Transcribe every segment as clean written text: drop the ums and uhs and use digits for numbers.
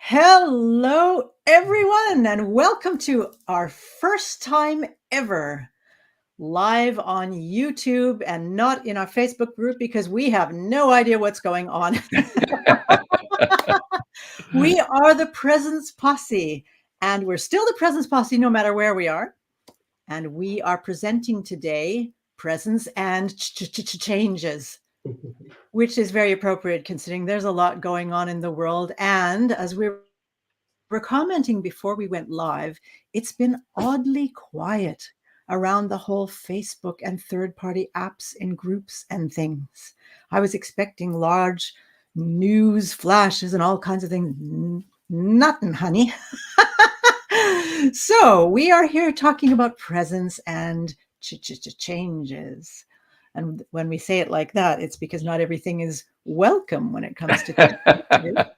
Hello, everyone, and welcome to our first time ever live on YouTube and not in our Facebook group because we have no idea what's going on. We are the Presence Posse, and we're still the Presence Posse no matter where we are. And we are presenting today Presence and Changes, which is very appropriate considering there's a lot going on in the world. And as we're commenting before we went live, it's been oddly quiet around the whole Facebook and third-party apps and groups and things. I was expecting large news flashes and all kinds of things. Nothing, honey. So we are here talking about presence and changes. And when we say it like that, it's because not everything is welcome when it comes to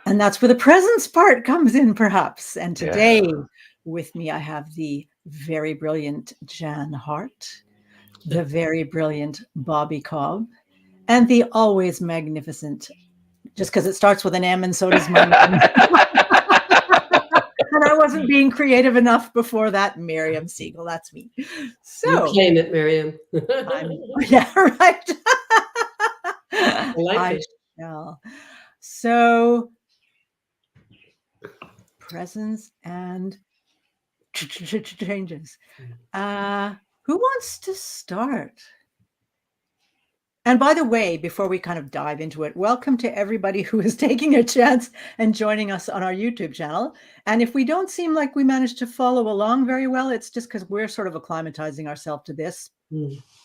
and that's where the presence part comes in, perhaps. And today with me, I have the very brilliant Jan Hart, the very brilliant Bobby Cobb, and the always magnificent, just because it starts with an M and so does mine. And I wasn't being creative enough before that, Miriam Siegel. That's me. So you claim it, Miriam. Yeah, right. I like it. Shall. So presence and changes. Who wants to start? And by the way, before we kind of dive into it, welcome to everybody who is taking a chance and joining us on our YouTube channel. And if we don't seem like we managed to follow along very well, it's just because we're sort of acclimatizing ourselves to this,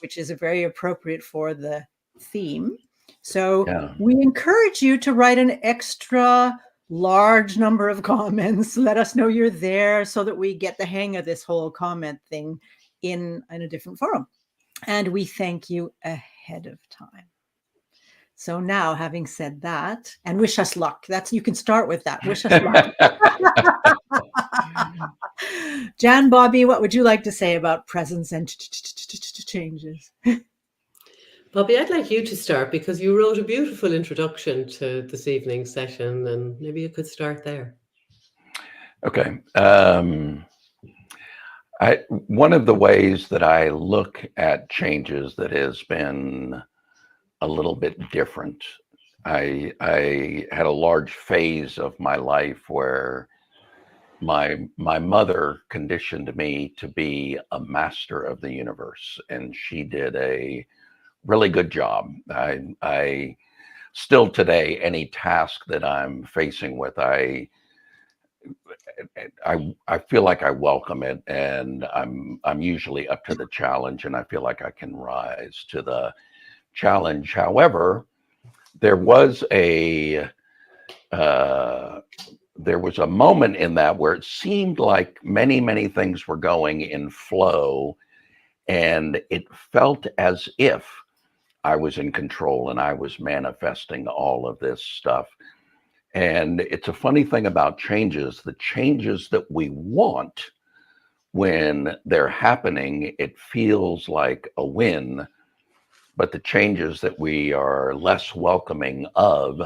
which is very appropriate for the theme. So we encourage you to write an extra large number of comments. Let us know you're there so that we get the hang of this whole comment thing in a different forum. And we thank you ahead of time. So now, having said that, and wish us luck. You can start with that. Wish us luck. Jan, Bobby, what would you like to say about presence and changes? Bobby, I'd like you to start because you wrote a beautiful introduction to this evening's session, and maybe you could start there. Okay. One of the ways that I look at changes that has been a little bit different. I had a large phase of my life where my mother conditioned me to be a master of the universe, and she did a really good job. I still today, any task that I'm facing with, I feel like I welcome it, and I'm usually up to the challenge, and I feel like I can rise to the challenge. However, there was a moment in that where it seemed like many things were going in flow, and it felt as if I was in control and I was manifesting all of this stuff. And it's a funny thing about changes. The changes that we want, when they're happening, it feels like a win. But the changes that we are less welcoming of,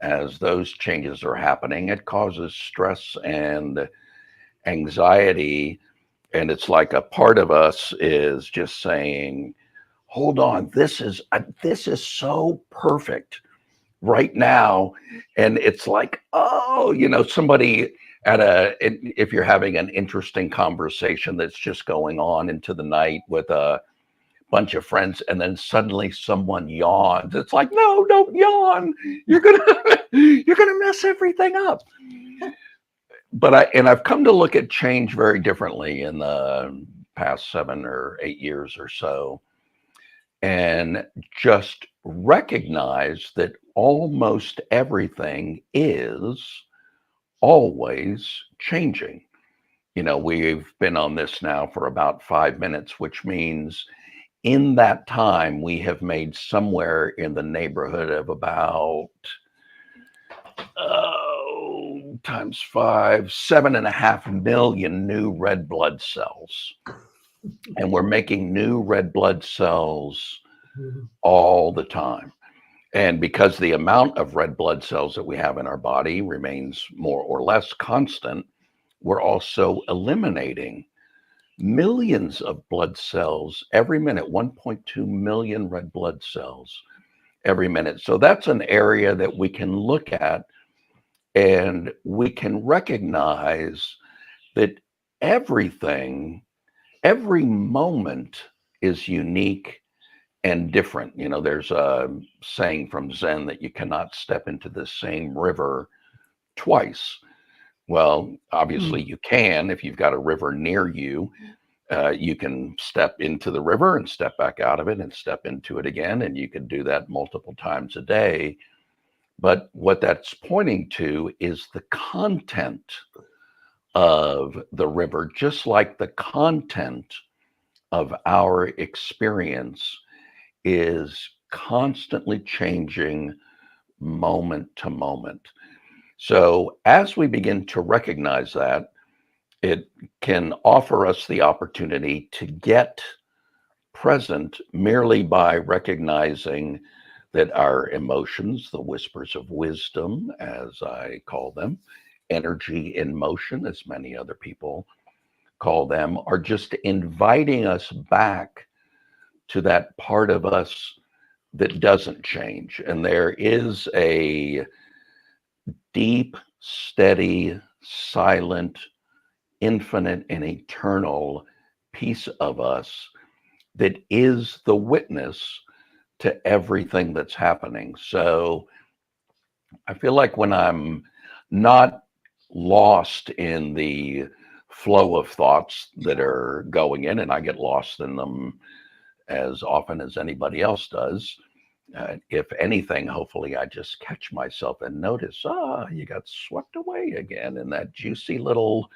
as those changes are happening, it causes stress and anxiety. And it's like a part of us is just saying, hold on, this is so perfect right now. And it's like, oh, somebody if you're having an interesting conversation that's just going on into the night with a bunch of friends, and then suddenly someone yawns. It's like, no, don't yawn. You're gonna mess everything up. But I've come to look at change very differently in the past 7 or 8 years or so, and just recognize that almost everything is always changing. We've been on this now for about 5 minutes, which means in that time we have made somewhere in the neighborhood of about times 5, 7.5 million new red blood cells. And we're making new red blood cells all the time. And because the amount of red blood cells that we have in our body remains more or less constant, we're also eliminating millions of blood cells every minute, 1.2 million red blood cells every minute. So that's an area that we can look at, and we can recognize that everything, every moment is unique and different. You know, there's a saying from Zen that you cannot step into the same river twice. Well, obviously you can. If you've got a river near you, you can step into the river and step back out of it and step into it again, and you can do that multiple times a day. But what that's pointing to is the content of the river, just like the content of our experience is constantly changing moment to moment. So as we begin to recognize that, it can offer us the opportunity to get present merely by recognizing that our emotions, the whispers of wisdom, as I call them, energy in motion, as many other people call them, are just inviting us back to that part of us that doesn't change. And there is a deep, steady, silent, infinite, and eternal piece of us that is the witness to everything that's happening. So I feel like when I'm not lost in the flow of thoughts that are going in, and I get lost in them as often as anybody else does, if anything, hopefully I just catch myself and notice, you got swept away again in that juicy little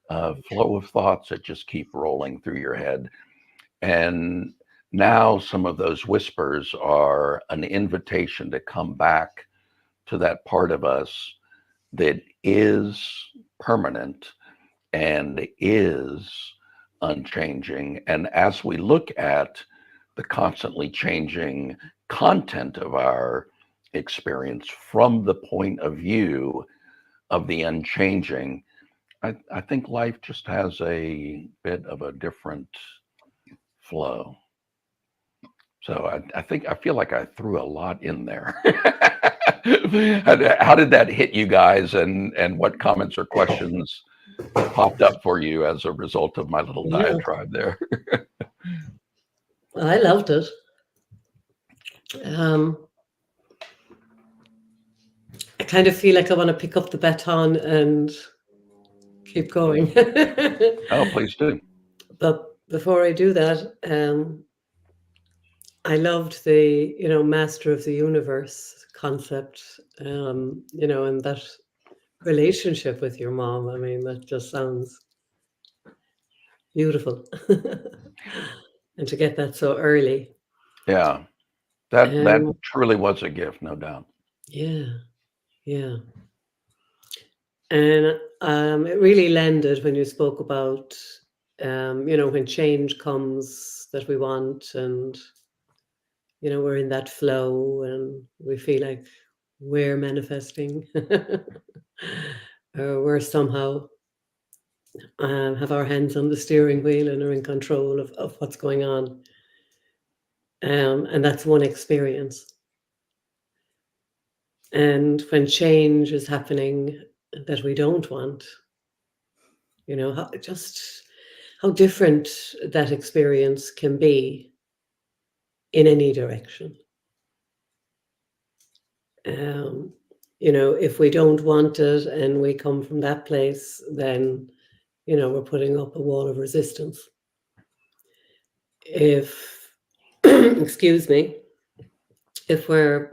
flow of thoughts that just keep rolling through your head. And now some of those whispers are an invitation to come back to that part of us that is permanent and is unchanging. And as we look at the constantly changing content of our experience from the point of view of the unchanging, I think life just has a bit of a different flow. So I feel like I threw a lot in there. How did that hit you guys, and what comments or questions popped up for you as a result of my little diatribe there? I loved it. I kind of feel like I want to pick up the baton and keep going. Oh, please do. But before I do that, I loved the, master of the universe concept, and that relationship with your mom. I mean, that just sounds beautiful. And to get that so early. Yeah, that truly was a gift, no doubt. Yeah. And it really landed when you spoke about, when change comes that we want, and, we're in that flow and we feel like we're manifesting, or we're somehow have our hands on the steering wheel and are in control of what's going on. And that's one experience. And when change is happening that we don't want, how different that experience can be in any direction. If we don't want it and we come from that place, then, we're putting up a wall of resistance. If, excuse me, if we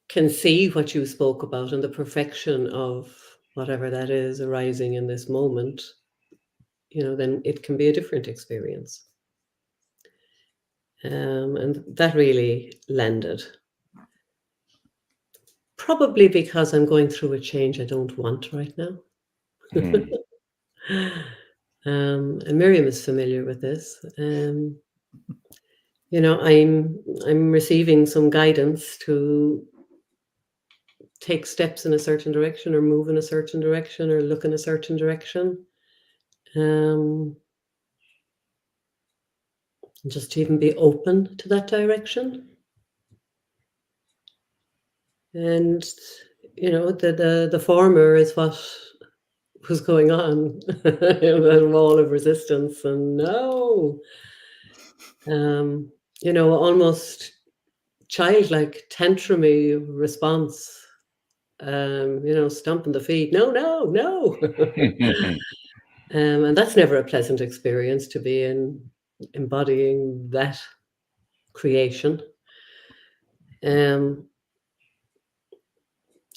can see what you spoke about and the perfection of whatever that is arising in this moment, then it can be a different experience. And that really landed. Probably because I'm going through a change I don't want right now. And Miriam is familiar with this. I'm receiving some guidance to take steps in a certain direction, or move in a certain direction, or look in a certain direction. Just to even be open to that direction. And the former is what was going on, that wall of resistance, and no, almost childlike tantrumy response, stomping the feet, no, no, no. And that's never a pleasant experience, to be embodying that creation.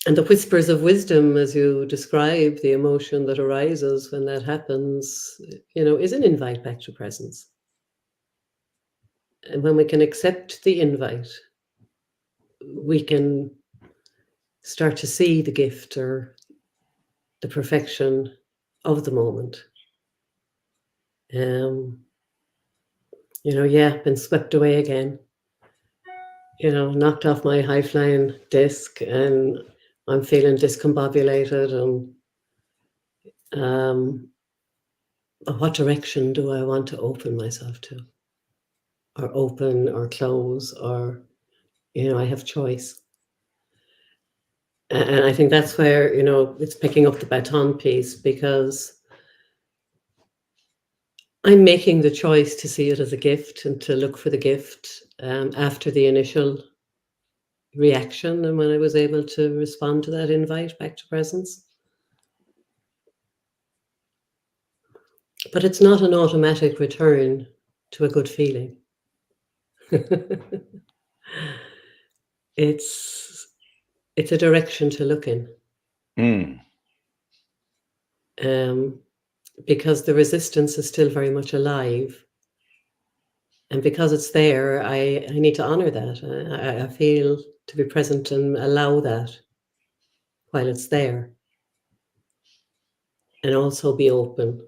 And the whispers of wisdom, as you describe, the emotion that arises when that happens, is an invite back to presence. And when we can accept the invite, we can start to see the gift or the perfection of the moment. Been swept away again. Knocked off my high-flying disc, and I'm feeling discombobulated, and what direction do I want to open myself to? Or open or close, or, I have choice. And I think that's where, it's picking up the baton piece, because I'm making the choice to see it as a gift and to look for the gift after the initial reaction, and when I was able to respond to that invite back to presence. But it's not an automatic return to a good feeling. It's a direction to look in. Because the resistance is still very much alive. And because it's there, I need to honor that. I feel to be present and allow that while it's there. And also be open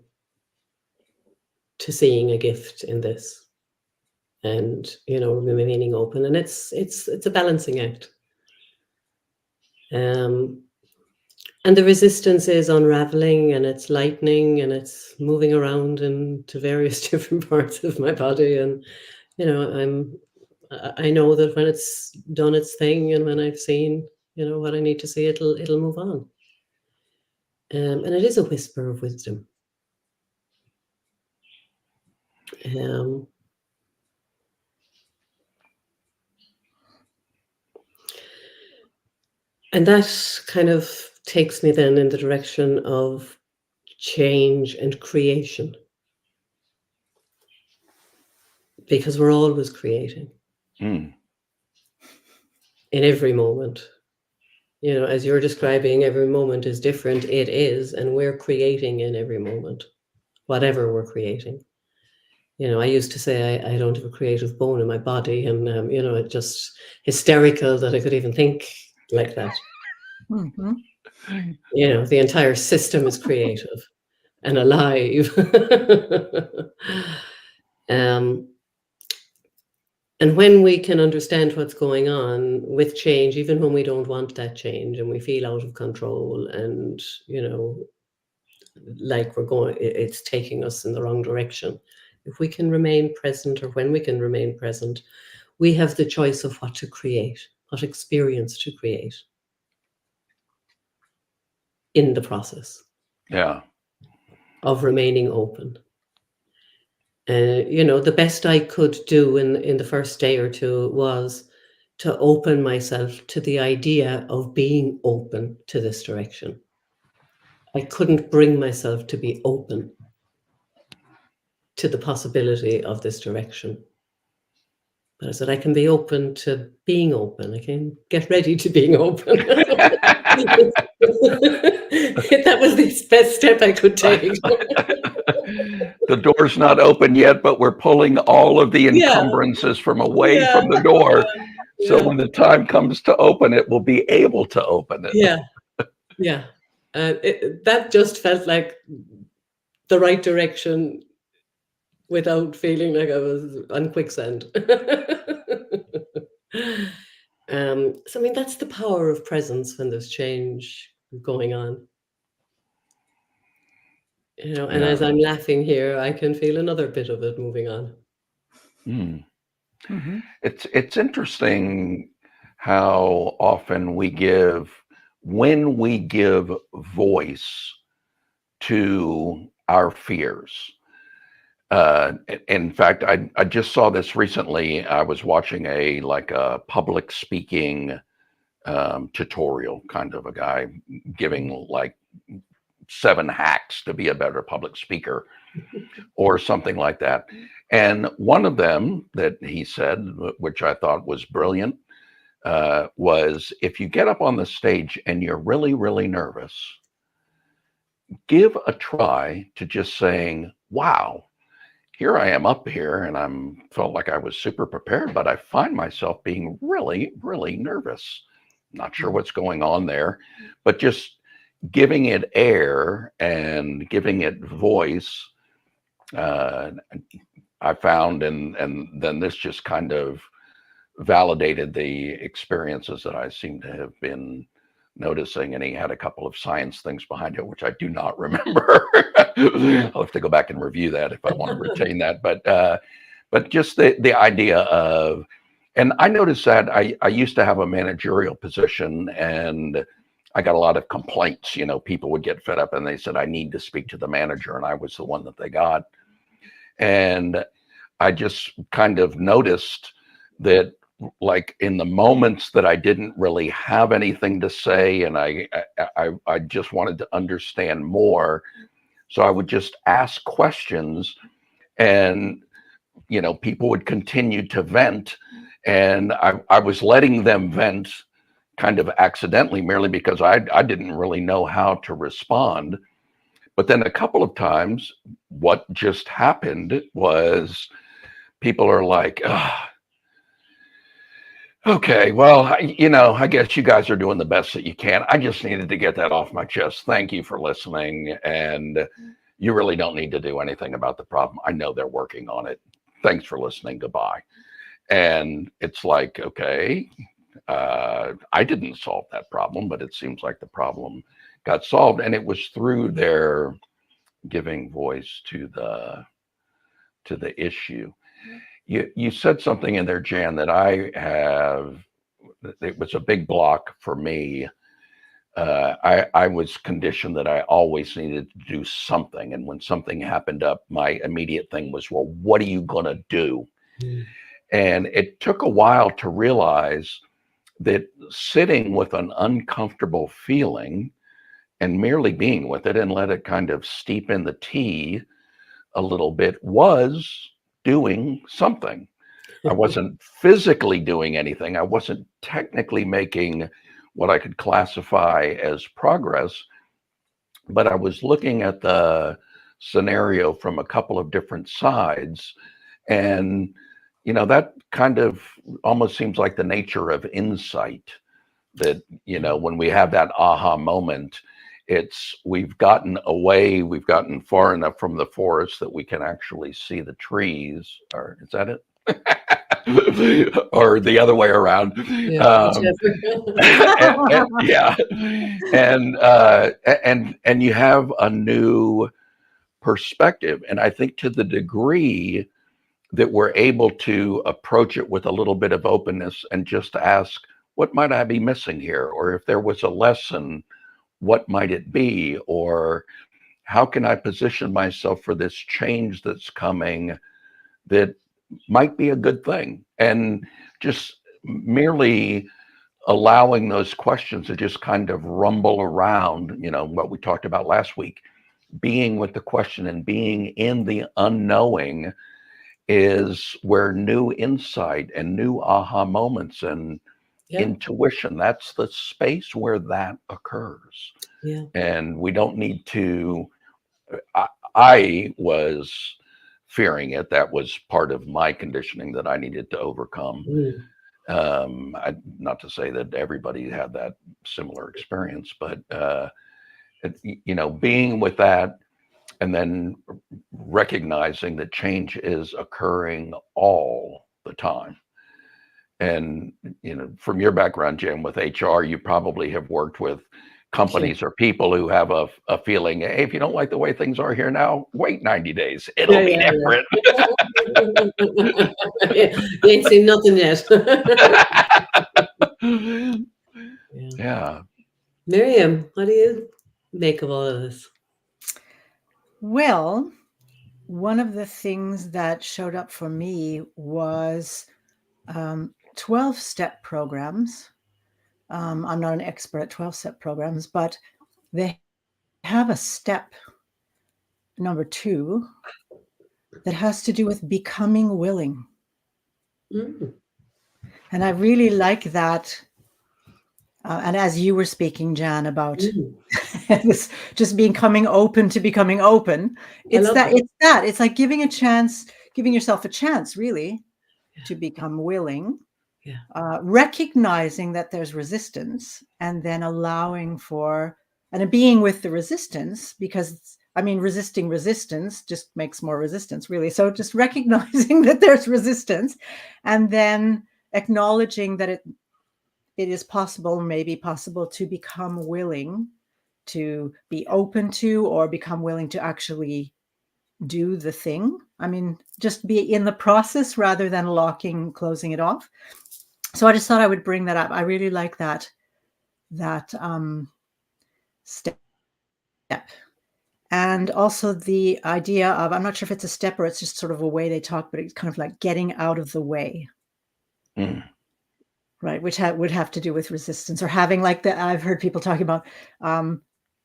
to seeing a gift in this. And, remaining open. And it's a balancing act. And the resistance is unraveling, and it's lightening, and it's moving around into various different parts of my body. And, I know that when it's done its thing, and when I've seen, what I need to see, it'll move on. And it is a whisper of wisdom. And that kind of takes me then in the direction of change and creation. Because we're always creating. In every moment. As you're describing, every moment is different. It is, and we're creating in every moment, whatever we're creating. I used to say I don't have a creative bone in my body, and it's just hysterical that I could even think like that. Mm-hmm. The entire system is creative and alive. And when we can understand what's going on with change, even when we don't want that change and we feel out of control, and, like it's taking us in the wrong direction. If we can remain present, or when we can remain present, we have the choice of what to create, what experience to create in the process. Yeah. Of remaining open. The best I could do in the first day or two was to open myself to the idea of being open to this direction. I couldn't bring myself to be open to the possibility of this direction. But I said, I can be open to being open. I can get ready to being open. That was the best step I could take. The door's not open yet, but we're pulling all of the encumbrances from away from the door. So when the time comes to open it, we'll be able to open it. Yeah. That just felt like the right direction without feeling like I was on quicksand. So I mean, that's the power of presence when there's change going on. You know, and Yeah. as I'm laughing here, I can feel another bit of it moving on. Hmm. Mhm. It's interesting how often when we give voice to our fears. In fact, I just saw this recently. I was watching a public speaking tutorial, kind of a guy giving like 7 hacks to be a better public speaker or something like that. And one of them that he said, which I thought was brilliant, was if you get up on the stage and you're really, really nervous, give a try to just saying, wow, here I am up here and I'm felt like I was super prepared, but I find myself being really, really nervous. Not sure what's going on there, but just giving it air and giving it voice. Uh, I found, and then this just kind of validated the experiences that I seem to have been noticing. And he had a couple of science things behind it, which I do not remember. I'll have to go back and review that if I want to retain that. But just the idea of, and I noticed that I used to have a managerial position and I got a lot of complaints. You know, people would get fed up and they said, I need to speak to the manager. And I was the one that they got. And I just kind of noticed that, like in the moments that I didn't really have anything to say and I just wanted to understand more, so I would just ask questions and you know people would continue to vent and I was letting them vent kind of accidentally merely because I didn't really know how to respond. But then a couple of times what just happened was people are like, okay, well, I guess you guys are doing the best that you can. I just needed to get that off my chest. Thank you for listening. And you really don't need to do anything about the problem. I know they're working on it. Thanks for listening. Goodbye. And it's like, okay, I didn't solve that problem, but it seems like the problem got solved. And it was through their giving voice to the issue. You said something in there, Jan, that it was a big block for me. I was conditioned that I always needed to do something. And when something happened up, my immediate thing was, well, what are you going to do? And it took a while to realize that sitting with an uncomfortable feeling and merely being with it and let it kind of steep in the tea a little bit was doing something. I wasn't physically doing anything. I wasn't technically making what I could classify as progress, but I was looking at the scenario from a couple of different sides. And, that kind of almost seems like the nature of insight that, when we have that aha moment, we've gotten far enough from the forest that we can actually see the trees. Or is that it? Or the other way around. Yeah, Yeah, and you have a new perspective, and I think to the degree that we're able to approach it with a little bit of openness and just ask, what might I be missing here? Or if there was a lesson, what might it be? Or how can I position myself for this change that's coming that might be a good thing? And just merely allowing those questions to just kind of rumble around, what we talked about last week, being with the question and being in the unknowing is where new insight and new aha moments and intuition, that's the space where that occurs. Yeah. And we don't need to, I was fearing it. That was part of my conditioning that I needed to overcome. Not to say that everybody had that similar experience, but being with that and then recognizing that change is occurring all the time. And, from your background, Jim, with HR, you probably have worked with companies or people who have a feeling, hey, if you don't like the way things are here now, wait 90 days. It'll be different. You ain't seen nothing yet. Yeah. Miriam, what do you make of all of this? Well, one of the things that showed up for me was 12-step programs. I'm not an expert at 12-step programs, but they have a step number 2 that has to do with becoming willing. Mm. And I really like that. And as you were speaking, Jan, about this just becoming open to becoming open, it's like giving yourself a chance, really, to become willing. Recognizing that there's resistance, and then allowing for and being with the resistance, because resisting resistance just makes more resistance, really. So just recognizing that there's resistance, and then acknowledging that it is possible, maybe possible, to become willing to be open to, or become willing to actually do the thing. Just be in the process rather than closing it off. So I just thought I would bring that up. I really like that step. And also the idea of, I'm not sure if it's a step or it's just sort of a way they talk, but it's kind of like getting out of the way. Right, which would have to do with resistance, or having I've heard people talking about,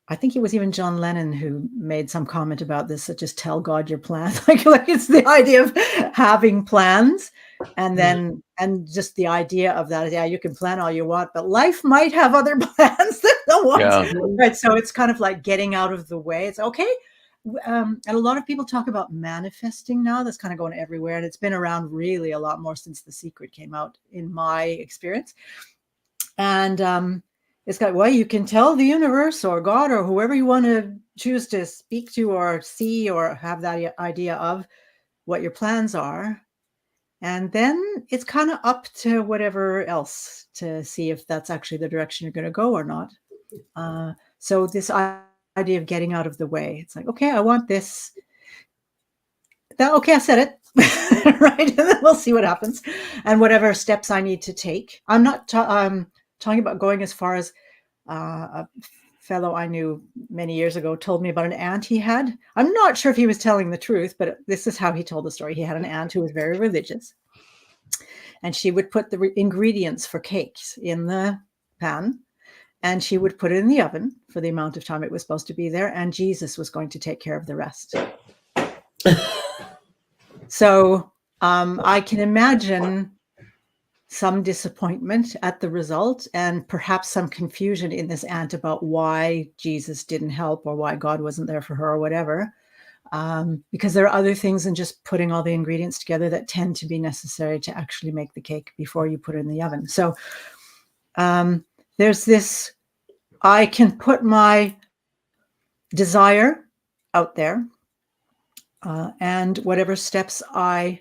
I think it was even John Lennon who made some comment about this, that just tell God your plans. like it's the idea of having plans, and then and just the idea of that, you can plan all you want, but life might have other plans than the ones. Right, so it's kind of like getting out of the way. It's okay. And a lot of people talk about manifesting now. That's kind of going everywhere, and it's been around really a lot more since The Secret came out, in my experience. And it's got, well, you can tell the universe or God or whoever you want to choose to speak to or see or have that idea of what your plans are, and then it's kind of up to whatever else to see if that's actually the direction you're going to go or not. So this idea of getting out of the way, it's like, okay, I want this, okay, I said it. Right, and then we'll see what happens, and whatever steps I need to take. I'm not talking about going as far as a fellow I knew many years ago told me about an aunt he had. I'm not sure if he was telling the truth, but this is how he told the story. He had an aunt who was very religious, and she would put the ingredients for cakes in the pan, and she would put it in the oven for the amount of time it was supposed to be there, and Jesus was going to take care of the rest. So I can imagine some disappointment at the result, and perhaps some confusion in this aunt about why Jesus didn't help, or why God wasn't there for her, or whatever. Because there are other things than just putting all the ingredients together that tend to be necessary to actually make the cake before you put it in the oven. So there's this, I can put my desire out there, and whatever steps I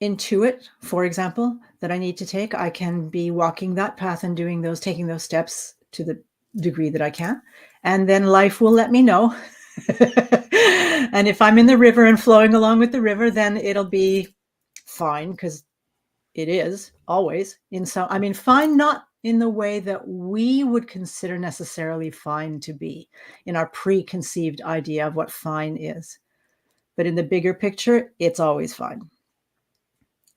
intuit, for example, that I need to take, I can be walking that path and taking those steps to the degree that I can. And then life will let me know. And if I'm in the river and flowing along with the river, then it'll be fine, because it is always fine, not in the way that we would consider necessarily fine to be in our preconceived idea of what fine is. But in the bigger picture, it's always fine.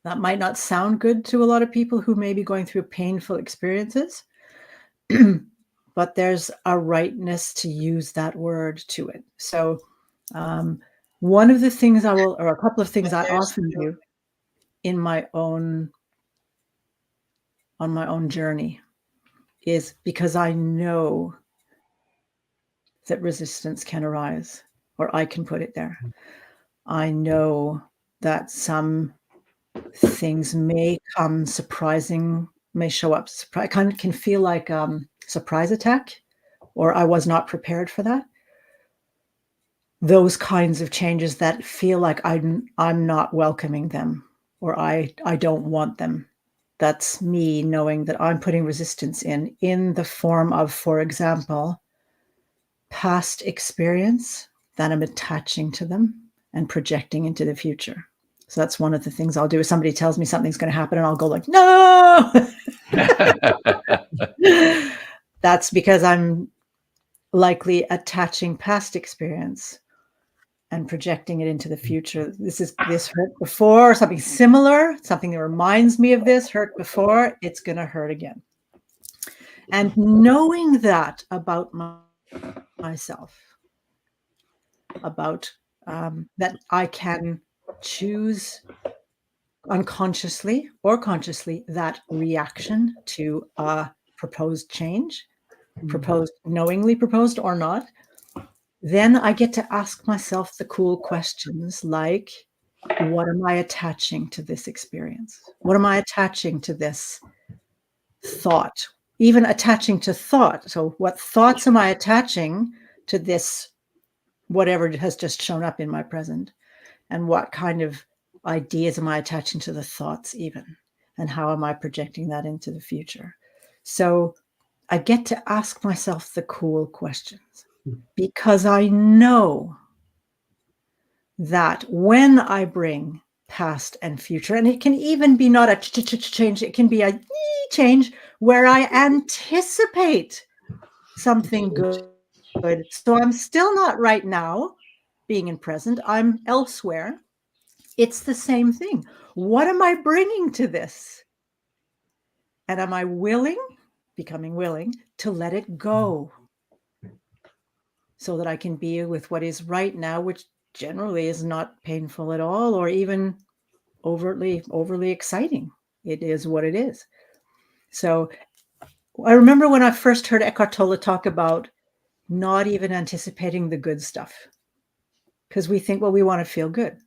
That might not sound good to a lot of people who may be going through painful experiences, but there's a rightness to use that word to it. So one of the things or a couple of things I often do on my own journey is, because I know that resistance can arise, or I can put it there. I know that some things may come surprising, may show up. I kind of can feel like surprise attack, or I was not prepared for that. those kinds of changes that feel like I'm not welcoming them, or I don't want them. That's me knowing that I'm putting resistance in the form of, for example, past experience that I'm attaching to them and projecting into the future. So that's one of the things I'll do. If somebody tells me something's going to happen, and I'll go like, no. That's because I'm likely attaching past experience and projecting it into the future. This hurt before, something similar, something that reminds me of this hurt before, it's going to hurt again. And knowing that about myself, about that I can choose unconsciously or consciously that reaction to a proposed change, knowingly proposed or not, then I get to ask myself the cool questions like, what am I attaching to this experience? What am I attaching to this thought? Even attaching to thought. So what thoughts am I attaching to this, whatever has just shown up in my present? And what kind of ideas am I attaching to the thoughts even? And how am I projecting that into the future? So I get to ask myself the cool questions because I know that when I bring past and future, and it can even be not a change, it can be a change where I anticipate something good. So I'm still not right now being in present, I'm elsewhere. It's the same thing. What am I bringing to this? And am I becoming willing to let it go so that I can be with what is right now, which generally is not painful at all or even overly exciting. It is what it is. So I remember when I first heard Eckhart Tolle talk about not even anticipating the good stuff, because we think, well, we want to feel good.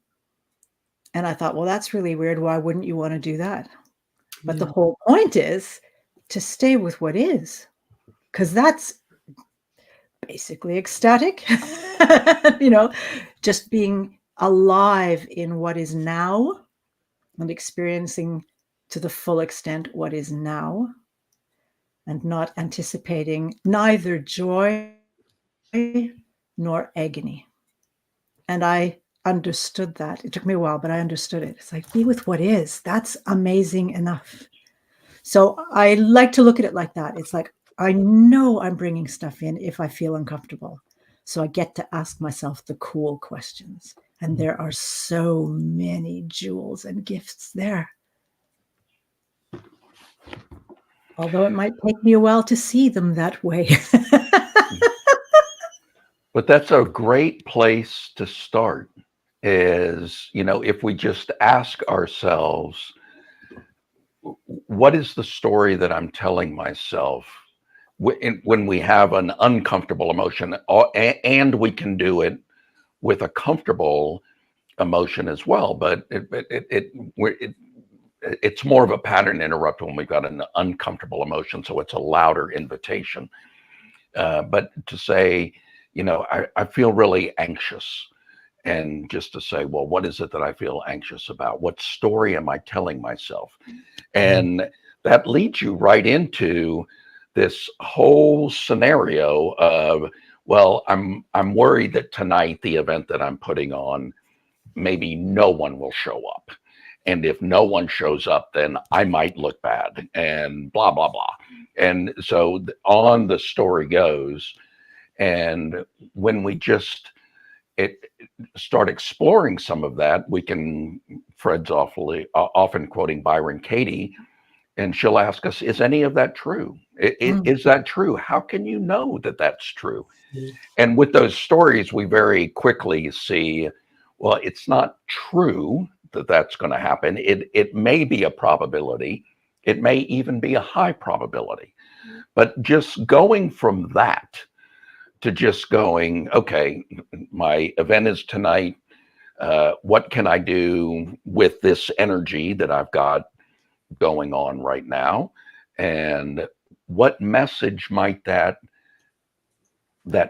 And I thought, well, that's really weird. Why wouldn't you want to do that? But the whole point is to stay with what is, because that's basically ecstatic, just being alive in what is now and experiencing to the full extent what is now and not anticipating neither joy nor agony. And I understood that. It took me a while, but I understood it. It's like, be with what is. That's amazing enough. So I like to look at it like that. It's like, I know I'm bringing stuff in if I feel uncomfortable. So I get to ask myself the cool questions. And there are so many jewels and gifts there. Although it might take me a while to see them that way. But that's a great place to start is, if we just ask ourselves, what is the story that I'm telling myself when we have an uncomfortable emotion, and we can do it with a comfortable emotion as well, but it's more of a pattern interrupt when we've got an uncomfortable emotion, so it's a louder invitation. But to say, I feel really anxious, and just to say, well, what is it that I feel anxious about? What story am I telling myself? And that leads you right into this whole scenario of, well, I'm worried that tonight, the event that I'm putting on, maybe no one will show up. And if no one shows up, then I might look bad and blah, blah, blah. And so on the story goes. And when we just start exploring some of that, we can, Fred's often quoting Byron Katie, and she'll ask us, is any of that true? Is that true? How can you know that that's true? And with those stories, we very quickly see, well, it's not true that that's going to happen. It may be a probability. It may even be a high probability. But just going from that to just going, okay, my event is tonight. What can I do with this energy that I've got going on right now? And what message might that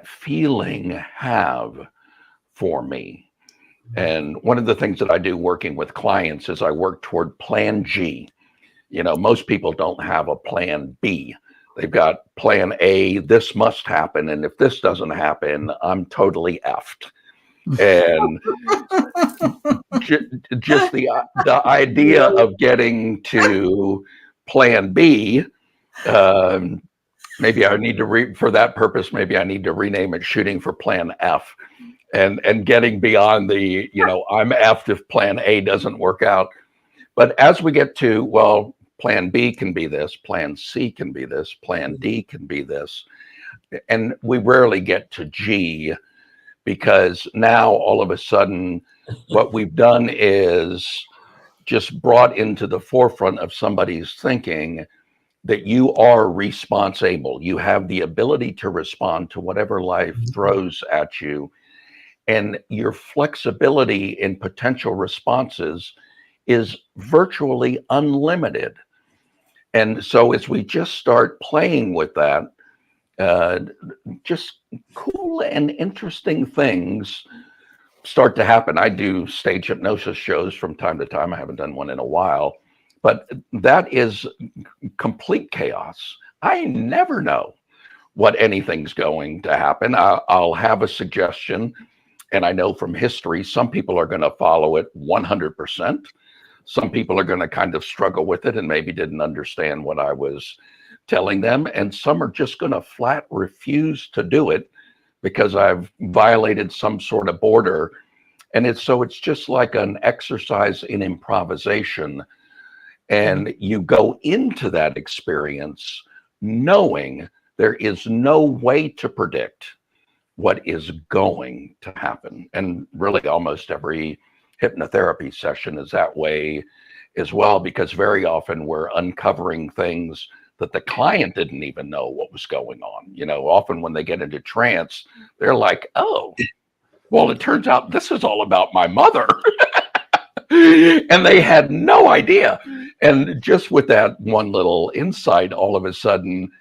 feeling have for me. And one of the things that I do working with clients is I work toward plan G. You know, most people don't have a plan B. They've got plan A, this must happen. And if this doesn't happen, I'm totally effed. And just the idea of getting to plan B, maybe I need to for that purpose, maybe I need to rename it shooting for plan F, and getting beyond the, you know, I'm effed if plan A doesn't work out. But as we get to, well, plan B can be this, plan C can be this, plan D can be this, and we rarely get to G, because now all of a sudden what we've done is just brought into the forefront of somebody's thinking that you are responsible. You have the ability to respond to whatever life throws at you. And your flexibility in potential responses is virtually unlimited. And so as we just start playing with that, just cool and interesting things start to happen. I do stage hypnosis shows from time to time. I haven't done one in a while, but that is complete chaos. I never know what anything's going to happen. I'll have a suggestion, and I know from history, some people are going to follow it 100%. Some people are going to kind of struggle with it and maybe didn't understand what I was telling them. And some are just going to flat refuse to do it because I've violated some sort of border. And it's just like an exercise in improvisation. And you go into that experience knowing there is no way to predict what is going to happen. And really almost every hypnotherapy session is that way as well, because very often we're uncovering things that the client didn't even know what was going on. You know, often when they get into trance, they're like, oh, well, it turns out this is all about my mother. And they had no idea. And just with that one little insight, all of a sudden,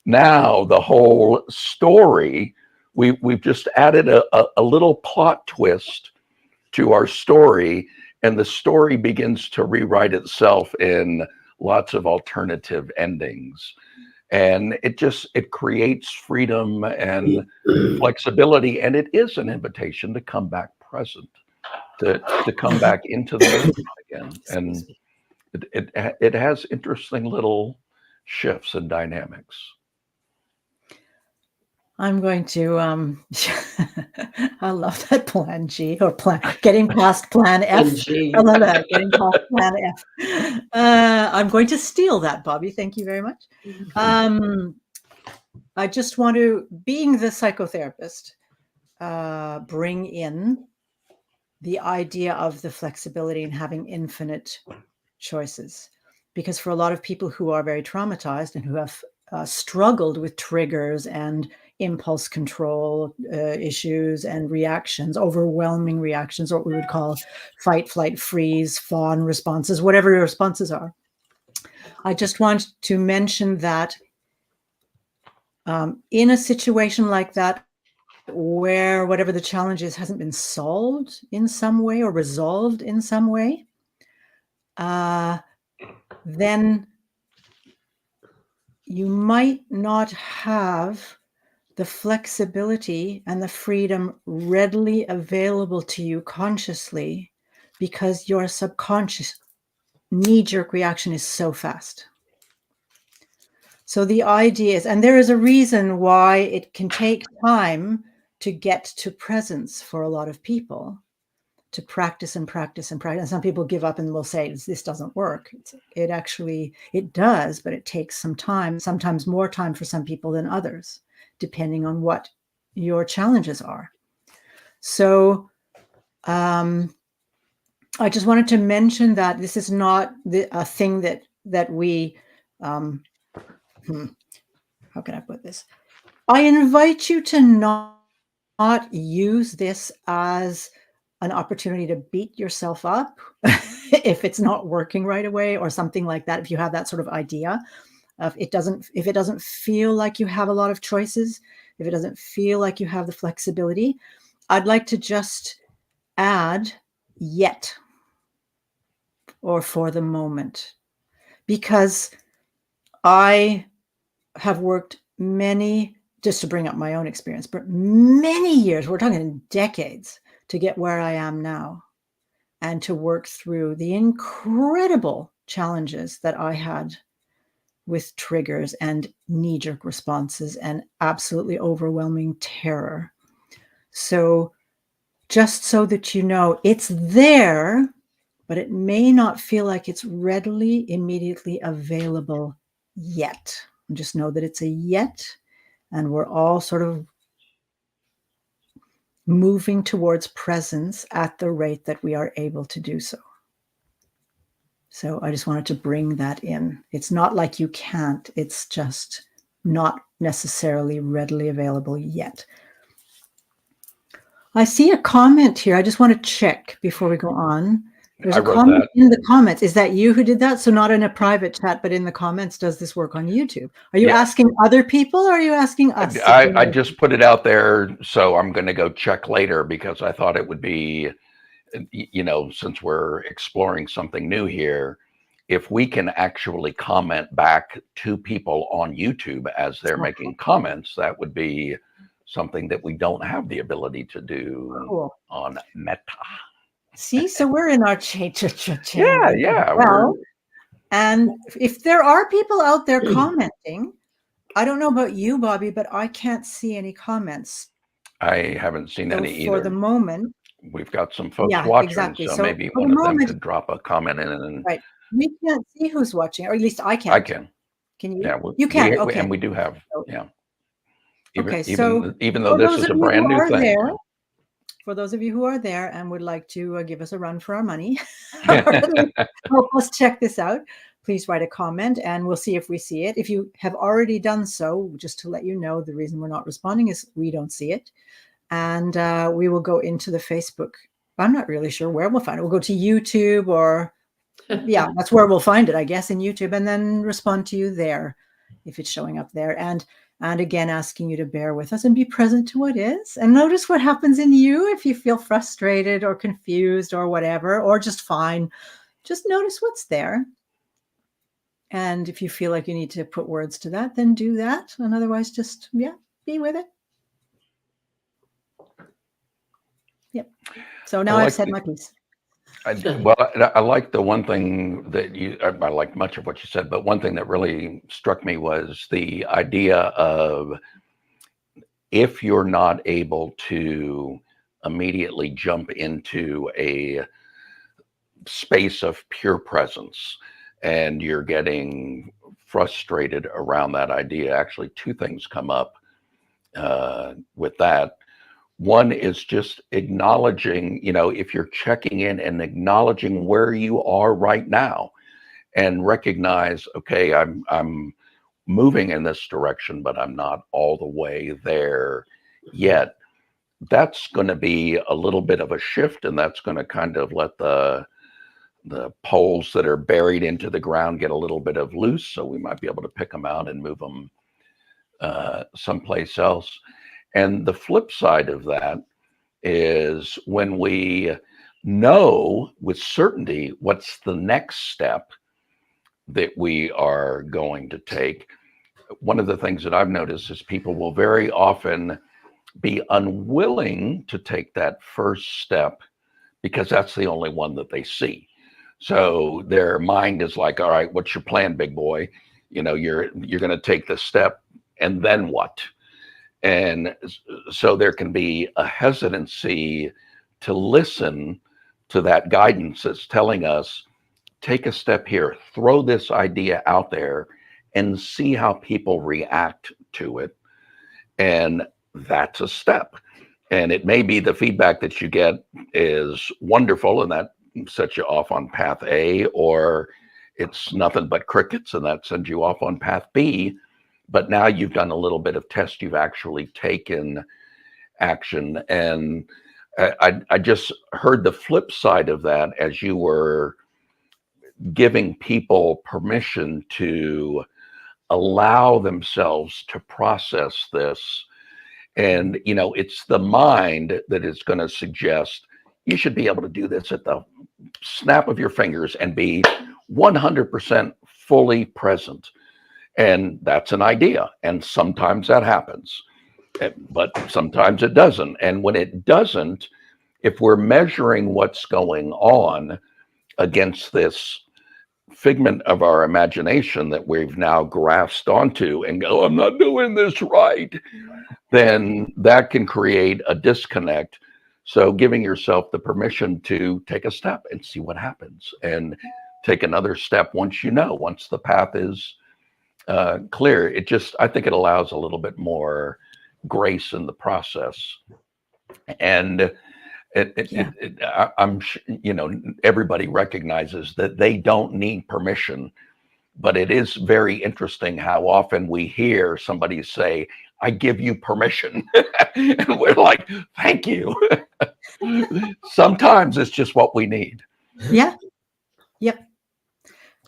now the whole story, we've just added a little plot twist to our story, and the story begins to rewrite itself in lots of alternative endings. And it creates freedom and flexibility, and it is an invitation to come back present, to come back into the moment again. And it has interesting little shifts and dynamics. I'm going to, I love that plan G, or getting past plan F. I love that, getting past plan F. I'm going to steal that, Bobby. Thank you very much. I just want to, being the psychotherapist, bring in the idea of the flexibility and having infinite choices. Because for a lot of people who are very traumatized and who have struggled with triggers and impulse control issues and reactions, overwhelming reactions, what we would call fight, flight, freeze, fawn responses, whatever your responses are. I just want to mention that in a situation like that, where whatever the challenge is hasn't been solved in some way or resolved in some way, then you might not have the flexibility and the freedom readily available to you consciously, because your subconscious knee-jerk reaction is so fast. So the idea is, and there is a reason why it can take time to get to presence for a lot of people, to practice and practice and practice. And some people give up and will say, this doesn't work. It does, but it takes some time, sometimes more time for some people than others, depending on what your challenges are. So I just wanted to mention that this is not a thing that we, how can I put this? I invite you to not use this as an opportunity to beat yourself up if it's not working right away or something like that. If you have that sort of idea, if it doesn't feel like you have a lot of choices, if it doesn't feel like you have the flexibility, I'd like to just add yet or for the moment, because I have worked just to bring up my own experience, but many years, we're talking decades, to get where I am now and to work through the incredible challenges that I had with triggers and knee-jerk responses and absolutely overwhelming terror. So just so that you know, it's there, but it may not feel like it's readily, immediately available yet. Just know that it's a yet, and we're all sort of moving towards presence at the rate that we are able to do so. So I just wanted to bring that in. It's not like you can't, it's just not necessarily readily available yet. I see a comment here. I just want to check before we go on. There's a comment in the comments. Is that you who did that? So not in a private chat, but in the comments. Does this work on YouTube? Are you asking other people, or are you asking us? I just put it out there, so I'm going to go check later, because I thought it would be, you know, since we're exploring something new here, if we can actually comment back to people on YouTube as they're making comments, that would be something that we don't have the ability to do on Meta. See, so we're in our change. Yeah. Well, and if there are people out there commenting, I don't know about you, Bobby, but I can't see any comments. I haven't seen any either. For the moment. We've got some folks watching, exactly. so So maybe one of them could drop a comment in. And right. We can't see who's watching, or at least I can't. I can. Can you? Yeah, you can. Okay. And we do have, so even though this is a brand new thing. For those of you who are there and would like to give us a run for our money, help us check this out, please write a comment and we'll see if we see it. If you have already done so, just to let you know, the reason we're not responding is we don't see it. And we will go into the Facebook. I'm not really sure where we'll find it. We'll go to YouTube, or that's where we'll find it, I guess, in YouTube, and then respond to you there if it's showing up there. And again, asking you to bear with us and be present to what is, and notice what happens in you if you feel frustrated or confused or whatever, or just fine. Just notice what's there. And if you feel like you need to put words to that, then do that. And otherwise, just, be with it. Yep. So now I've said my piece. I like the one thing that I like much of what you said, but one thing that really struck me was the idea of, if you're not able to immediately jump into a space of pure presence and you're getting frustrated around that idea, actually two things come up with that. One is just acknowledging, if you're checking in and acknowledging where you are right now, and recognize, okay, I'm moving in this direction, but I'm not all the way there yet. That's going to be a little bit of a shift, and that's going to kind of let the poles that are buried into the ground get a little bit of loose, so we might be able to pick them out and move them someplace else. And the flip side of that is when we know with certainty what's the next step that we are going to take. One of the things that I've noticed is people will very often be unwilling to take that first step because that's the only one that they see. So their mind is like, all right, what's your plan, big boy? You're going to take the step, and then what? And so there can be a hesitancy to listen to that guidance that's telling us, take a step here, throw this idea out there and see how people react to it. And that's a step. And it may be the feedback that you get is wonderful and that sets you off on path A, or it's nothing but crickets and that sends you off on path B. But now you've done a little bit of test, you've actually taken action. And I just heard the flip side of that as you were giving people permission to allow themselves to process this And, it's the mind that is going to suggest you should be able to do this at the snap of your fingers and be 100% fully present. And that's an idea. And sometimes that happens, but sometimes it doesn't. And when it doesn't, if we're measuring what's going on against this figment of our imagination that we've now grasped onto and go, I'm not doing this right, then that can create a disconnect. So giving yourself the permission to take a step and see what happens, and take another step once the path is clear. I think it allows a little bit more grace in the process. And I'm sure, everybody recognizes that they don't need permission, but it is very interesting how often we hear somebody say, I give you permission. And we're like, thank you. Sometimes it's just what we need. Yeah. Yep.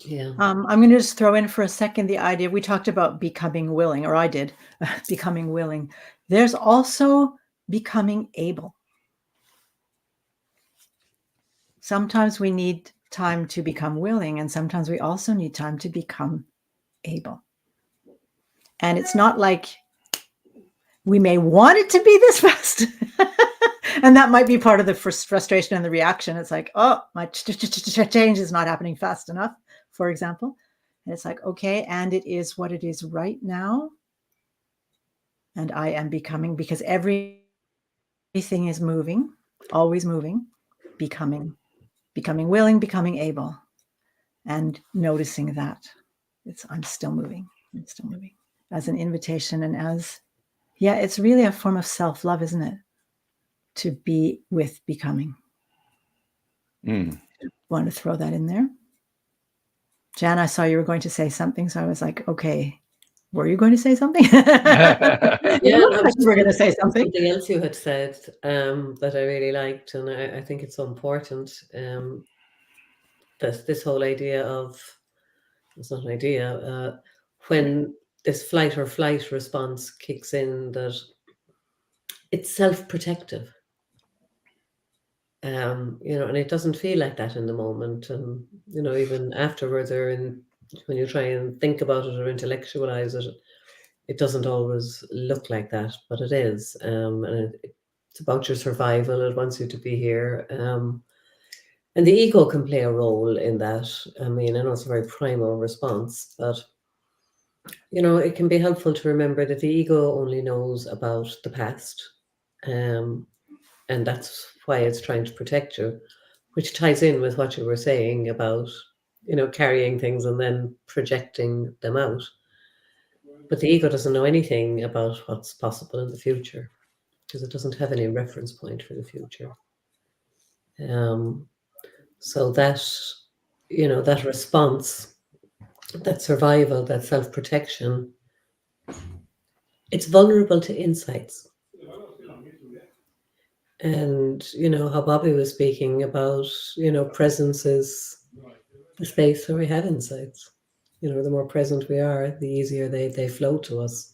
Yeah. I'm going to just throw in for a second the idea, we talked about becoming willing, or I did, becoming willing. There's also becoming able. Sometimes we need time to become willing, and sometimes we also need time to become able. And it's not like we may want it to be this fast. And that might be part of the frustration and the reaction. It's like, oh, my change is not happening fast enough, for example. And it's like, okay, and it is what it is right now. And I am becoming, because everything is moving, always moving, becoming willing, becoming able, and noticing that I'm still moving, as an invitation. And it's really a form of self-love, isn't it? To be with becoming. Want to throw that in there? Jan, I saw you were going to say something, so I was like, okay, were you going to say something? Yeah, we're going to say something. Something else you had said that I really liked, and I think it's so important. This whole idea of, it's not an idea, when this flight or flight response kicks in, that it's self-protective. And it doesn't feel like that in the moment. And, even afterwards, or when you try and think about it or intellectualize it, it doesn't always look like that, but it is. And it's about your survival. It wants you to be here. And the ego can play a role in that. I mean, I know it's a very primal response, but, it can be helpful to remember that the ego only knows about the past. And that's why it's trying to protect you, which ties in with what you were saying about, carrying things and then projecting them out. But the ego doesn't know anything about what's possible in the future, because it doesn't have any reference point for the future. So that, that response, that survival, that self-protection, it's vulnerable to insights. And, how Bobby was speaking about, presence is the space where we have insights. The more present we are, the easier they flow to us.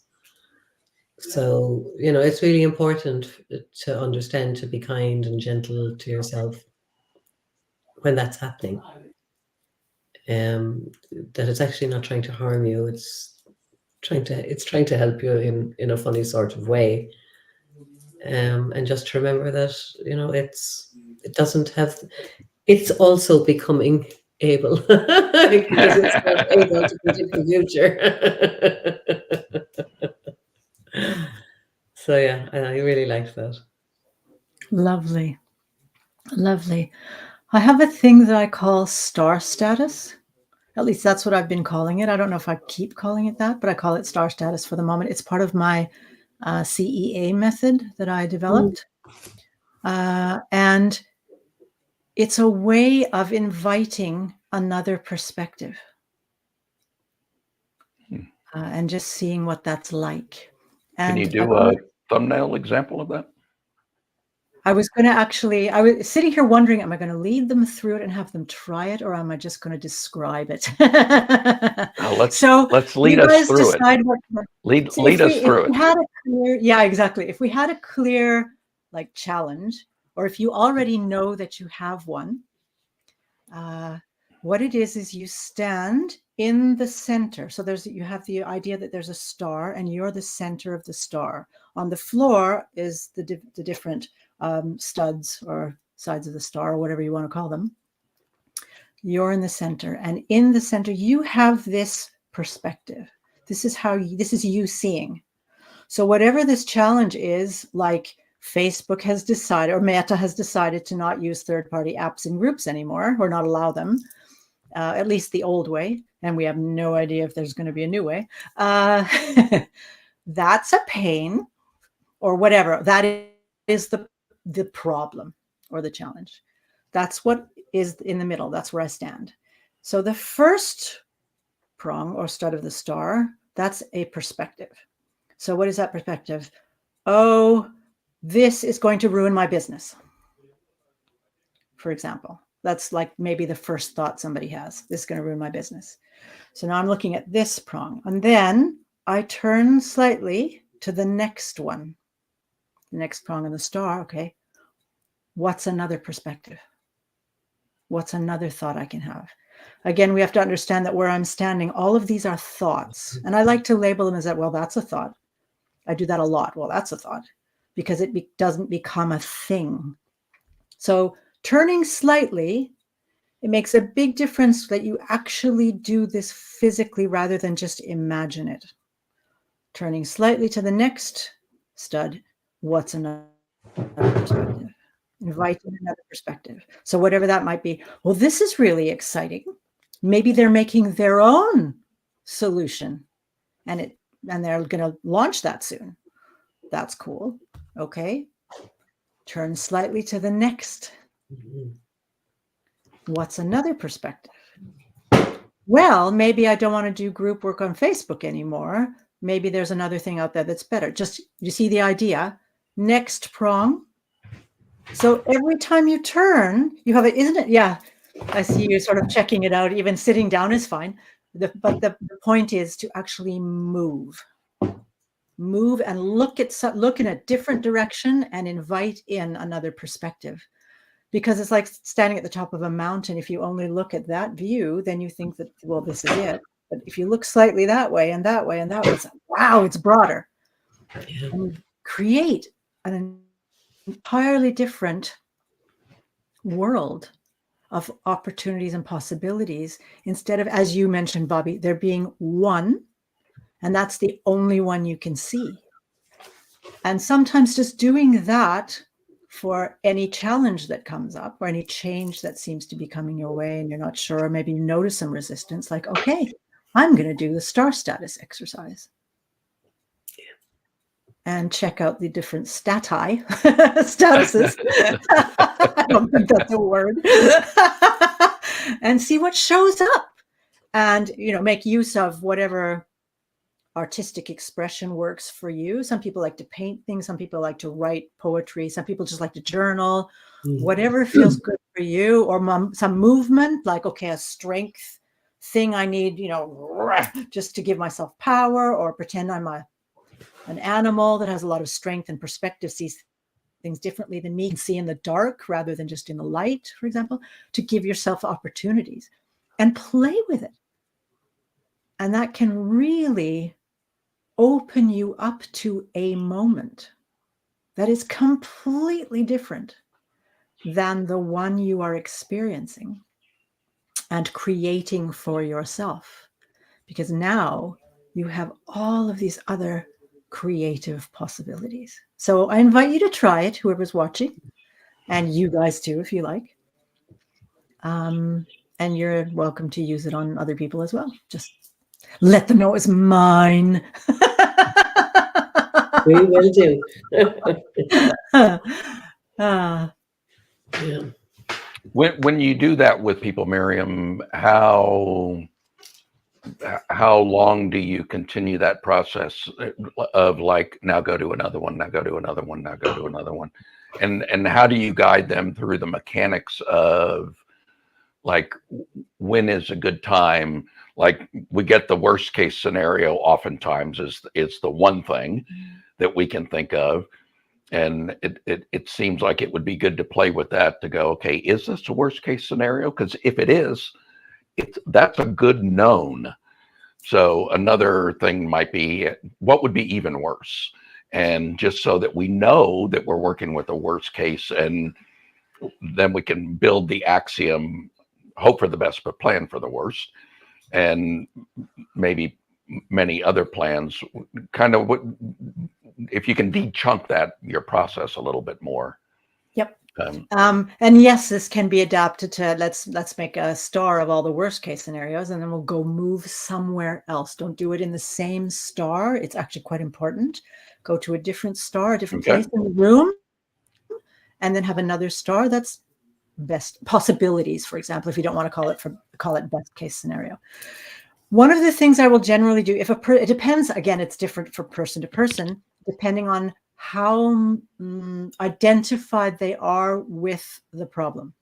So, it's really important to understand, to be kind and gentle to yourself when that's happening. That it's actually not trying to harm you. It's trying to help you in a funny sort of way. And just to remember that, it doesn't have, it's also becoming able, because it's not able to predict the future. So yeah, I really liked that. Lovely. I have a thing that I call star status. At least that's what I've been calling it. I don't know if I keep calling it that, but I call it star status for the moment. It's part of my CEA method that I developed. And it's a way of inviting another perspective and just seeing what that's like. And can you do a thumbnail example of that? I was going to actually, I was sitting here wondering, am I going to lead them through it and have them try it, or am I just going to describe it? Let's lead us through it. Lead us through it. Had a clear, yeah, exactly. If we had a clear like challenge, or if you already know that you have one, what it is you stand in the center. So you have the idea that there's a star and you're the center of the star. On the floor is the different studs or sides of the star, or whatever you want to call them. You're in the center, and in the center you have this perspective. This is you seeing. So whatever this challenge is, like Facebook has decided, or Meta has decided, to not use third-party apps in groups anymore, or not allow them, at least the old way, and we have no idea if there's going to be a new way. That's a pain, or whatever. That is the problem or the challenge. That's what is in the middle. That's where I stand. So the first prong or stud of the star, that's a perspective. So what is that perspective? Oh, this is going to ruin my business, for example. That's like maybe the first thought somebody has. This is going to ruin my business. So now I'm looking at this prong, and then I turn slightly to the next one, the next prong of the star. Okay, what's another perspective? What's another thought I can have? Again, we have to understand that where I'm standing, all of these are thoughts. And I like to label them as that, well, that's a thought. I do that a lot. Well, that's a thought, because it doesn't become a thing. So turning slightly, it makes a big difference that you actually do this physically rather than just imagine it. Turning slightly to the next stud, what's another perspective? Inviting another perspective. So whatever that might be, well, this is really exciting. Maybe they're making their own solution, and they're going to launch that soon. That's cool. Okay. Turn slightly to the next. What's another perspective? Well, maybe I don't want to do group work on Facebook anymore. Maybe there's another thing out there that's better. Just, you see the idea? Next prong. So every time you turn, you have it, isn't it? Yeah, I see you sort of checking it out. Even sitting down is fine. But the point is to actually move and look in a different direction and invite in another perspective. Because it's like standing at the top of a mountain. If you only look at that view, then you think that, well, this is it. But if you look slightly that way and that way and that way, it's like, wow, it's broader. Yeah. And create an entirely different world of opportunities and possibilities, instead of, as you mentioned, Bobby, there being one, and that's the only one you can see. And sometimes just doing that for any challenge that comes up, or any change that seems to be coming your way and you're not sure, maybe you notice some resistance, like, okay, I'm going to do the star status exercise. And check out the different statuses. I don't think that's a word. And see what shows up. And, make use of whatever artistic expression works for you. Some people like to paint things. Some people like to write poetry. Some people just like to journal. Whatever feels good for you. Or some movement, like, okay, a strength thing I need, just to give myself power, or pretend I'm an animal that has a lot of strength and perspective, sees things differently than me, can see in the dark rather than just in the light, for example, to give yourself opportunities and play with it. And that can really open you up to a moment that is completely different than the one you are experiencing and creating for yourself. Because now you have all of these other creative possibilities. So I invite you to try it, whoever's watching, and you guys too, if you like. And you're welcome to use it on other people as well. Just let them know it's mine. We will do. Yeah. When you do that with people, Miriam, how how long do you continue that process of like, now go to another one, now go to another one, now go to another one? And how do you guide them through the mechanics of like, when is a good time? Like, we get the worst case scenario oftentimes is the one thing that we can think of. And it seems like it would be good to play with that, to go, okay, is this a worst case scenario? Because if it is, that's a good known. So another thing might be, what would be even worse? And just so that we know that we're working with a worst case, and then we can build the axiom, hope for the best, but plan for the worst. And maybe many other plans, kind of what, if you can de-chunk that, your process a little bit more. Yep. And yes, this can be adapted to, let's make a star of all the worst case scenarios, and then we'll go move somewhere else. Don't do it in the same star. It's actually quite important. Go to a different star, a different place in the room, and then have another star that's best possibilities, for example, if you don't want to call it best case scenario. One of the things I will generally do, it depends, again, it's different from person to person, depending on how identified they are with the problem.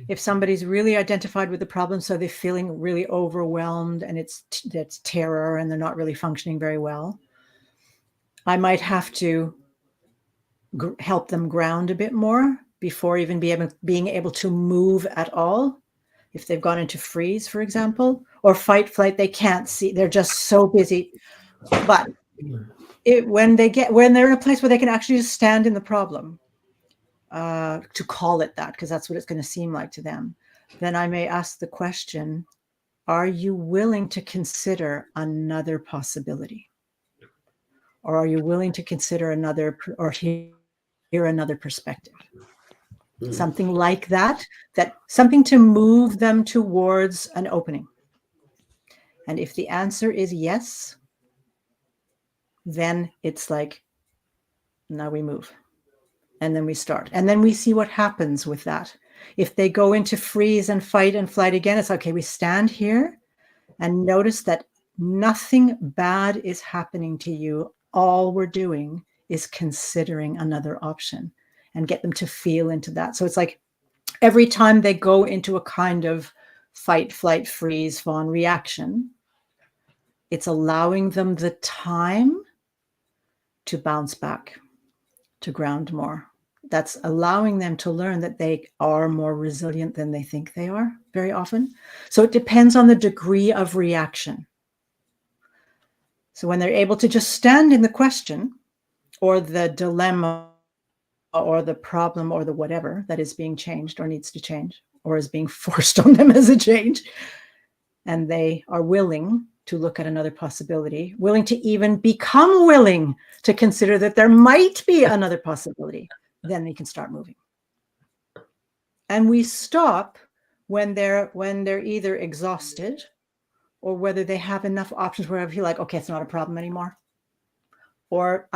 If somebody's really identified with the problem, so they're feeling really overwhelmed and it's terror and they're not really functioning very well, I might have to help them ground a bit more before even being able to move at all. If they've gone into freeze, for example, or fight, flight, they can't see, they're just so busy. But when they're in a place where they can actually just stand in the problem, to call it that, because that's what it's going to seem like to them, then I may ask the question, are you willing to consider another possibility? Or are you willing to consider another, or hear another perspective? Something like that, something to move them towards an opening. And if the answer is yes, then it's like, now we move. And then we start. And then we see what happens with that. If they go into freeze and fight and flight again, it's okay, we stand here and notice that nothing bad is happening to you. All we're doing is considering another option, and get them to feel into that. So it's like every time they go into a kind of fight, flight, freeze, fawn reaction, it's allowing them the time to bounce back, to ground more. That's allowing them to learn that they are more resilient than they think they are very often. So it depends on the degree of reaction. So when they're able to just stand in the question or the dilemma or the problem or the whatever that is being changed or needs to change or is being forced on them as a change, and they are willing to look at another possibility, willing to even become willing to consider that there might be another possibility, then they can start moving. And we stop when they're either exhausted or whether they have enough options where I feel like, okay, it's not a problem anymore. Or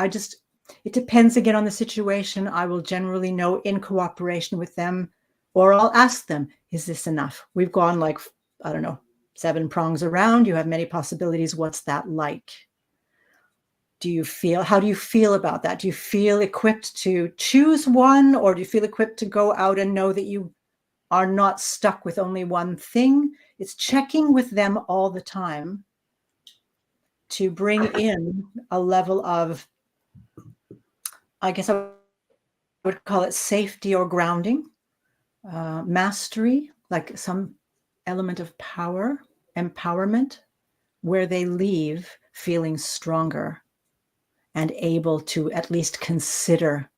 it depends again on the situation. I will generally know in cooperation with them, or I'll ask them, is this enough? We've gone like, I don't know, 7 prongs around. You have many possibilities. What's that like? How do you feel about that? Do you feel equipped to choose one, or do you feel equipped to go out and know that you are not stuck with only one thing? It's checking with them all the time to bring in a level of, I guess I would call it safety or grounding, mastery, like some element of power, empowerment, where they leave feeling stronger and able to at least consider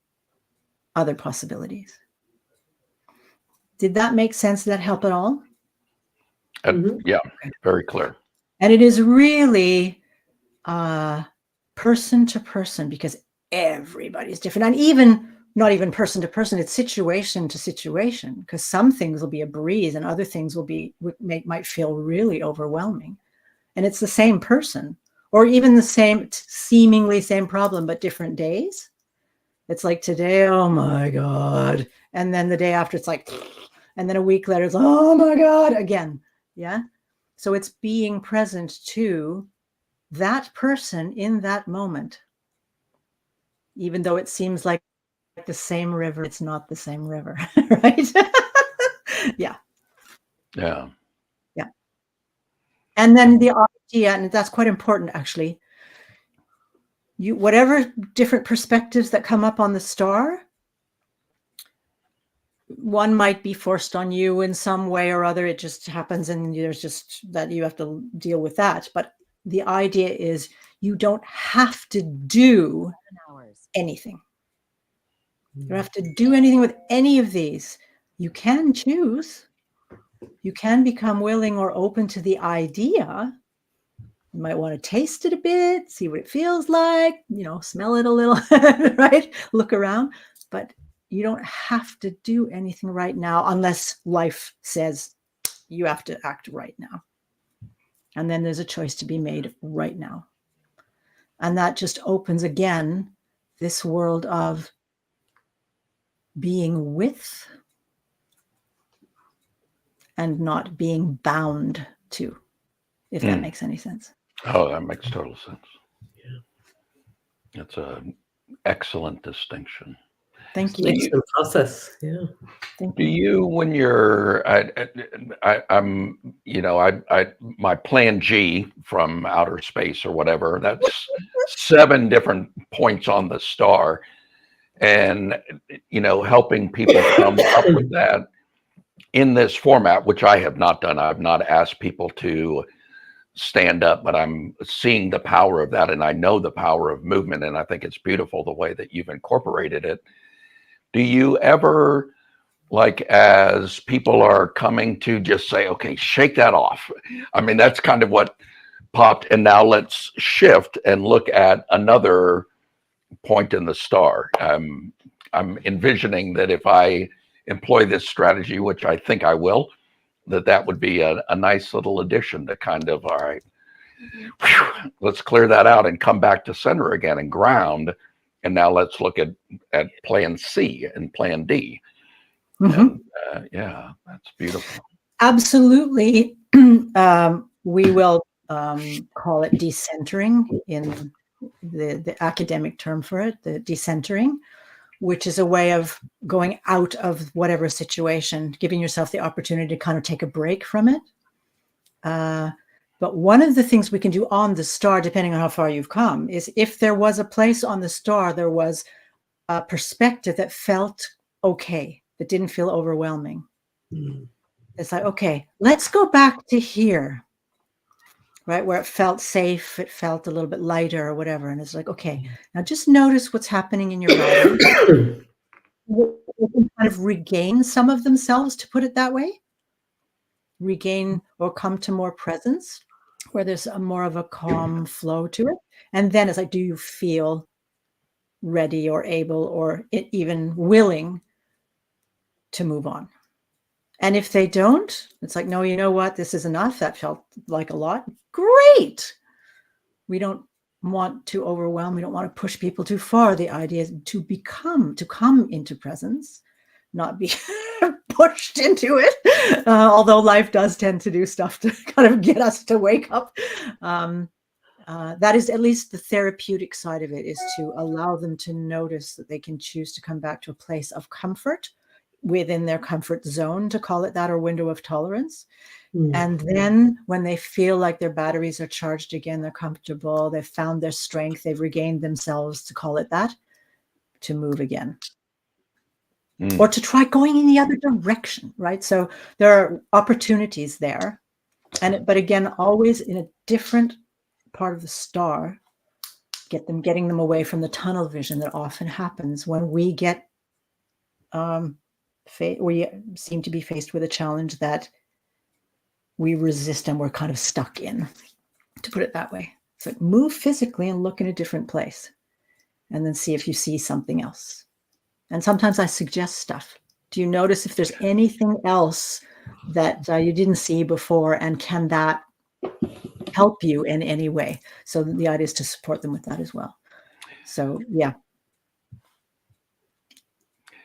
other possibilities. Did that make sense? Did that help at all? Yeah, very clear. And it is really person to person, because everybody's different. And even not even person to person, it's situation to situation, because some things will be a breeze and other things might feel really overwhelming. And it's the same person, or even the seemingly same problem, but different days. It's like today, oh my God. And then the day after, it's like, and then a week later, it's, oh my God, again. Yeah. So it's being present to that person in that moment. Even though it seems like the same river, it's not the same river, right? Yeah. Yeah. Yeah. And then the idea, and that's quite important actually, whatever different perspectives that come up on the star, one might be forced on you in some way or other. It just happens, and there's just that you have to deal with that. But the idea is you don't have to do anything. You don't have to do anything with any of these. You can choose. You can become willing or open to the idea. You might want to taste it a bit, see what it feels like, smell it a little, right? Look around. But you don't have to do anything right now unless life says you have to act right now. And then there's a choice to be made right now. And that just opens again this world of being with and not being bound to, if that makes any sense. Oh, that makes total sense. Yeah. That's an excellent distinction. Thank you. It's a process. Yeah. Do you, when you're, I'm, my plan G from outer space or whatever, that's 7 different points on the star, and, helping people come up with that in this format, which I have not done. I've not asked people to stand up, but I'm seeing the power of that. And I know the power of movement. And I think it's beautiful the way that you've incorporated it. Do you ever, like, as people are coming to just say, okay, shake that off? I mean, that's kind of what popped. And now let's shift and look at another point in the star. I'm envisioning that if I employ this strategy, which I think I will, that would be a nice little addition to kind of, all right, whew, let's clear that out and come back to center again and ground. And now let's look at plan C and plan D. Mm-hmm. And, yeah, that's beautiful. Absolutely. We will call it decentering in the academic term for it, the decentering, which is a way of going out of whatever situation, giving yourself the opportunity to kind of take a break from it. But one of the things we can do on the star, depending on how far you've come, is if there was a place on the star, there was a perspective that felt okay, that didn't feel overwhelming. Mm. It's like, okay, let's go back to here, right? Where it felt safe, it felt a little bit lighter or whatever. And it's like, okay, now just notice what's happening in your body. They can kind of regain some of themselves, to put it that way. Regain or come to more presence, where there's more of a calm flow to it. And then it's like, do you feel ready or able or even willing to move on? And if they don't, it's like, no, you know what? This is enough. That felt like a lot. Great. We don't want to overwhelm. We don't want to push people too far. The idea is to come into presence, not be pushed into it. Although life does tend to do stuff to kind of get us to wake up. That is at least the therapeutic side of it, is to allow them to notice that they can choose to come back to a place of comfort within their comfort zone, to call it that, or window of tolerance. Mm-hmm. And then when they feel like their batteries are charged again, they're comfortable, they've found their strength, they've regained themselves, to call it that, to move again. Or to try going in the other direction, right? So there are opportunities there. But again, always in a different part of the star, getting them away from the tunnel vision that often happens when we get we seem to be faced with a challenge that we resist and we're kind of stuck in, to put it that way. It's like, move physically and look in a different place, and then see if you see something else. And sometimes I suggest stuff. Do you notice if there's anything else that you didn't see before, and can that help you in any way? So the idea is to support them with that as well. So yeah.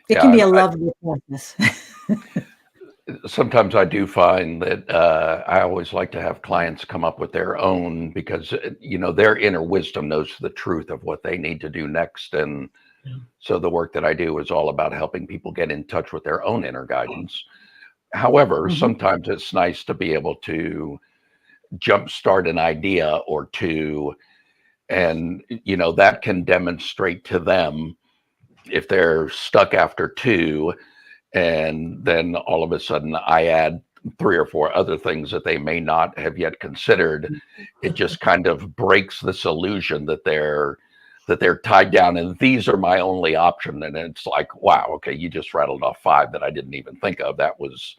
It can be a lovely process. sometimes I do find that I always like to have clients come up with their own, because their inner wisdom knows the truth of what they need to do next. And so the work that I do is all about helping people get in touch with their own inner guidance. However, sometimes it's nice to be able to jumpstart an idea or two, and that can demonstrate to them, if they're stuck after two, and then all of a sudden I add 3 or 4 other things that they may not have yet considered. It just kind of breaks this illusion that they're tied down and these are my only option. And it's like, wow, okay, you just rattled off 5 that I didn't even think of. That was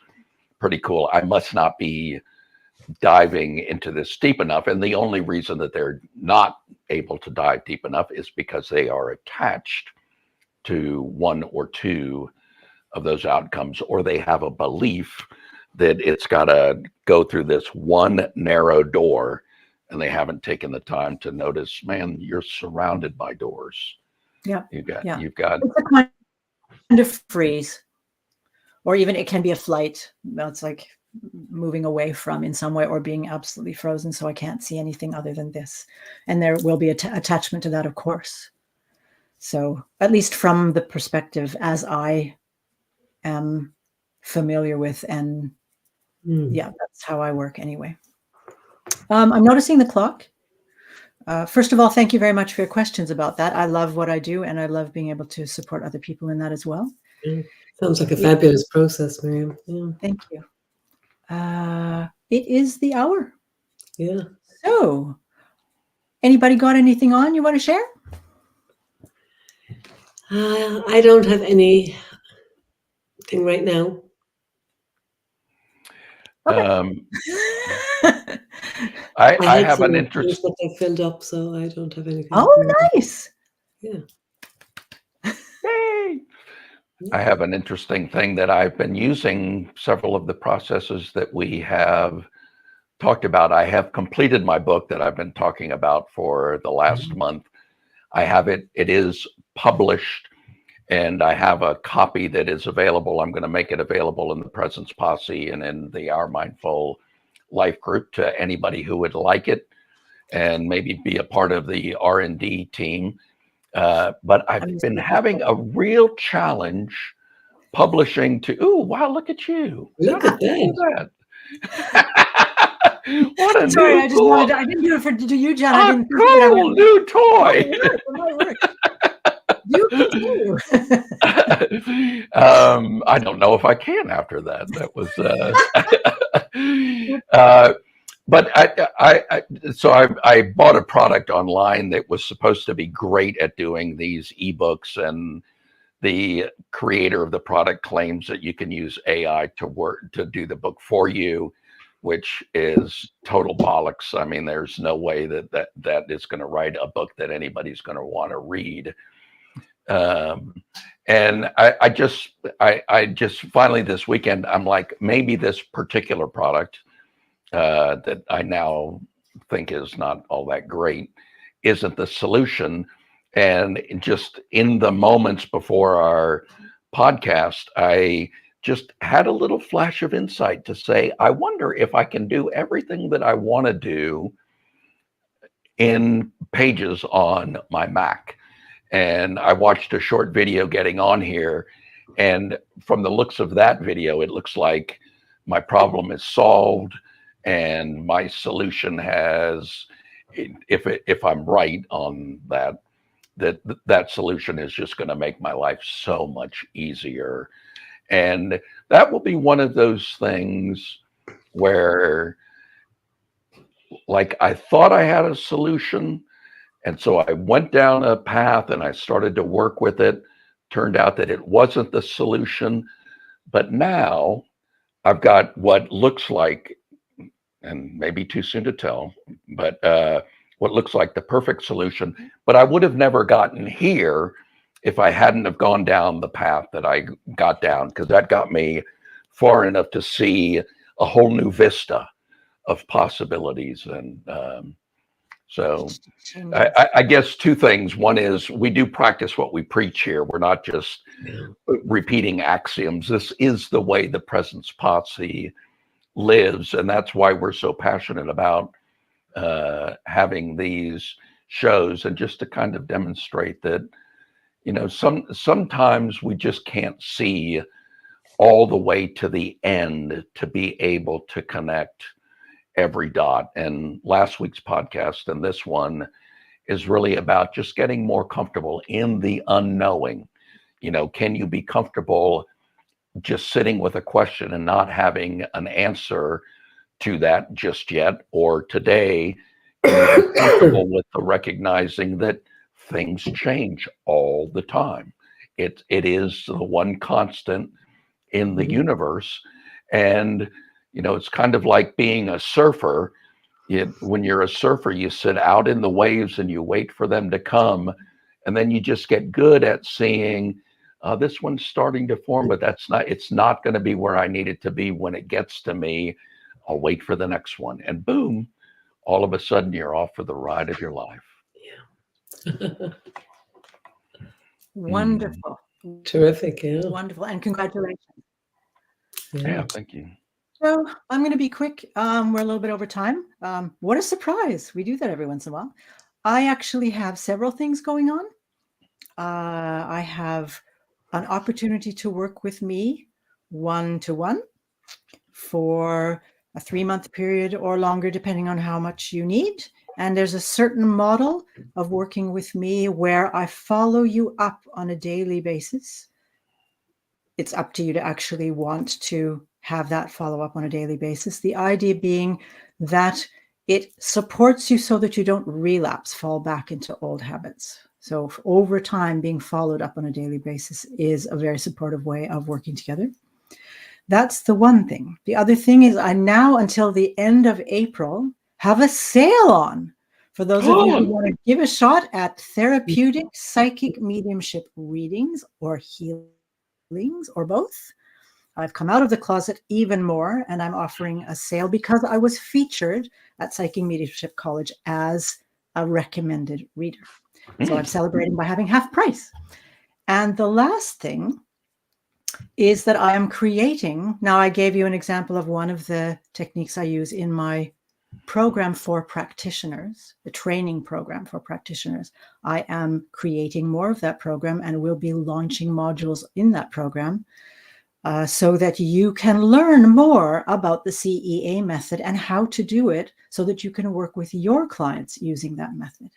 pretty cool. I must not be diving into this deep enough. And the only reason that they're not able to dive deep enough is because they are attached to 1 or 2 of those outcomes, or they have a belief that it's got to go through this one narrow door, and they haven't taken the time to notice, man, you're surrounded by doors. Yeah. You've got It's a kind of freeze, or even it can be a flight. It's like moving away from in some way, or being absolutely frozen. So I can't see anything other than this. And there will be attachment to that, of course. So at least from the perspective as I am familiar with, and yeah, that's how I work anyway. I'm noticing the clock. First of all, thank you very much for your questions about that. I love what I do, and I love being able to support other people in that as well. Sounds like a fabulous process, Miriam. Yeah. Thank you. It is the hour. Yeah. So, anybody got anything on you want to share? I don't have anything right now. I have an interest that they filled up, so I don't have anything. Oh, nice. Yeah. Yay. I have an interesting thing that I've been using several of the processes that we have talked about. I have completed my book that I've been talking about for the last month. I have it is published, and I have a copy that is available. I'm going to make it available in the Presence Posse and in the Our Mindful Life group to anybody who would like it and maybe be a part of the R&D team. But I've been having a real challenge publishing to, ooh, wow, look at you. Look at that. What a Sorry, new I just wanted I didn't do it for you, Jen. I a didn't cool new toy. It might work. You continue. I don't know if I can after that. That was but I bought a product online that was supposed to be great at doing these ebooks, and the creator of the product claims that you can use AI to do the book for you, which is total bollocks. I mean, there's no way that is going to write a book that anybody's going to want to read. And I just finally this weekend, I'm like, maybe this particular product that I now think is not all that great isn't the solution. And just in the moments before our podcast, I just had a little flash of insight to say, I wonder if I can do everything that I want to do in Pages on my Mac. And I watched a short video getting on here, and from the looks of that video, it looks like my problem is solved, and my solution has, if I'm right on that solution is just going to make my life so much easier. And that will be one of those things where, like, I thought I had a solution, and so I went down a path and I started to work with it. Turned out that it wasn't the solution, but now I've got what looks like, and maybe too soon to tell, but what looks like the perfect solution. But I would have never gotten here if I hadn't have gone down the path that I got down, because that got me far enough to see a whole new vista of possibilities. And So Changes. I guess two things. One is we do practice what we preach here. We're not just repeating axioms. This is the way the Presence Posse lives, and that's why we're so passionate about having these shows, and just to kind of demonstrate that, you know, sometimes we just can't see all the way to the end to be able to connect every dot. And last week's podcast and this one is really about just getting more comfortable in the unknowing. You know, can you be comfortable just sitting with a question and not having an answer to that just yet? Or today, can you be comfortable with the recognizing that things change all the time? It is the one constant in the universe. And, you know, it's kind of like being a surfer. When you're a surfer, you sit out in the waves and you wait for them to come. And then you just get good at seeing this one's starting to form, but it's not going to be where I need it to be when it gets to me. I'll wait for the next one. And boom, all of a sudden you're off for the ride of your life. Yeah. Wonderful. Terrific. Yeah. Wonderful. And congratulations. Yeah, thank you. So I'm going to be quick. We're a little bit over time. What a surprise. We do that every once in a while. I actually have several things going on. I have an opportunity to work with me one-to-one for a 3-month period or longer, depending on how much you need. And there's a certain model of working with me where I follow you up on a daily basis. It's up to you to actually want to have that follow up on a daily basis. The idea being that it supports you so that you don't relapse, fall back into old habits. So over time, being followed up on a daily basis is a very supportive way of working together. That's the one thing. The other thing is I now, until the end of April, have a sale on for those of you who want to give a shot at therapeutic psychic mediumship readings or healings or both. I've come out of the closet even more, and I'm offering a sale because I was featured at Psychic Mediumship College as a recommended reader. So I'm celebrating by having half price. And the last thing is that I am creating, now I gave you an example of one of the techniques I use in my program for practitioners, the training program for practitioners. I am creating more of that program and will be launching modules in that program so that you can learn more about the CEA method and how to do it so that you can work with your clients using that method.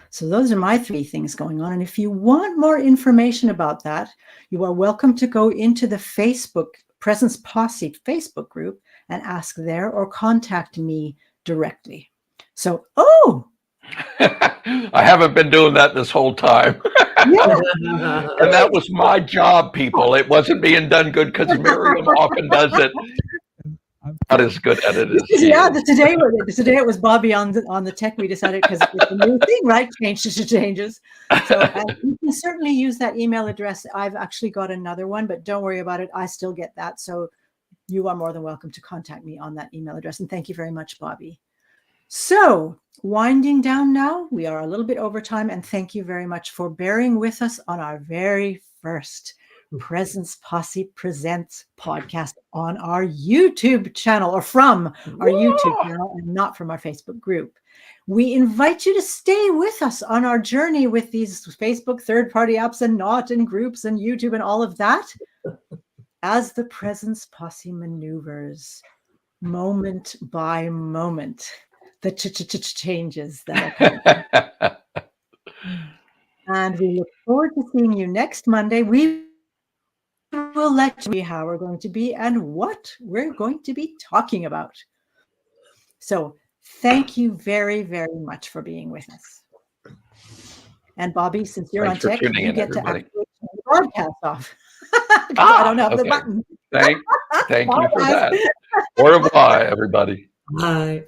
So those are my 3 things going on. And if you want more information about that, you are welcome to go into the Facebook Presence Posse Facebook group and ask there or contact me directly. So, I haven't been doing that this whole time. yeah. And that was my job, people. It wasn't being done good because Miriam often does it. Not as good at it as she is. Today it was Bobby on the tech. We decided because it's a new thing, right? Changes. So you can certainly use that email address. I've actually got another one, but don't worry about it. I still get that. So you are more than welcome to contact me on that email address. And thank you very much, Bobby. So winding down now, we are a little bit over time. And thank you very much for bearing with us on our very first Presence Posse Presents podcast on our YouTube channel, or from our YouTube channel and not from our Facebook group. We invite you to stay with us on our journey with these Facebook third-party apps and not in groups and YouTube and all of that as the Presence Posse maneuvers moment by moment the changes that are coming. And we look forward to seeing you next Monday. We will let you know how we're going to be and what we're going to be talking about. So thank you very, very much for being with us. And Bobby, since you're on tech, you get to activate the broadcast off. I don't have the button. Thank you for that. Au revoir, everybody. Bye.